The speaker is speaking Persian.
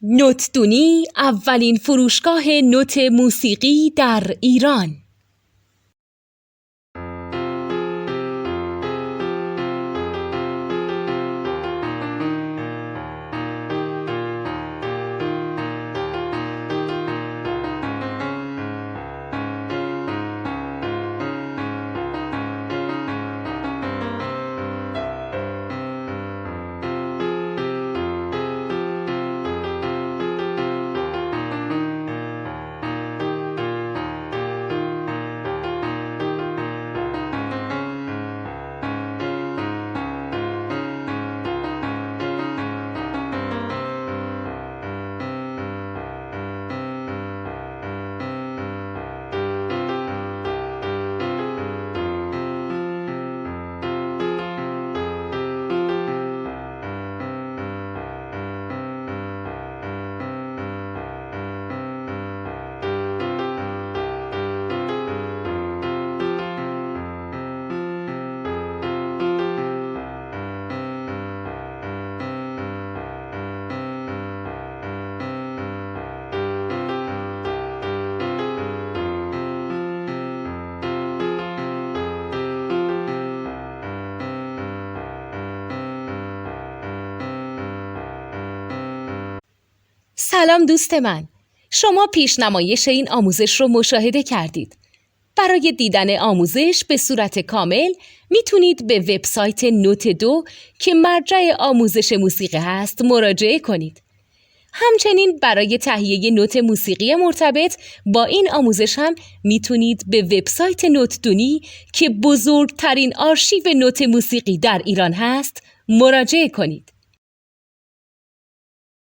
نوتدونی اولین فروشگاه نوت موسیقی در ایران. سلام دوست من، شما پیشنمایش این آموزش رو مشاهده کردید. برای دیدن آموزش به صورت کامل میتونید به وبسایت نوت 2 که مرجع آموزش موسیقی هست مراجعه کنید. همچنین برای تهیه نوت موسیقی مرتبط با این آموزش هم میتونید به وبسایت نوتدونی که بزرگترین آرشیو نوت موسیقی در ایران هست مراجعه کنید.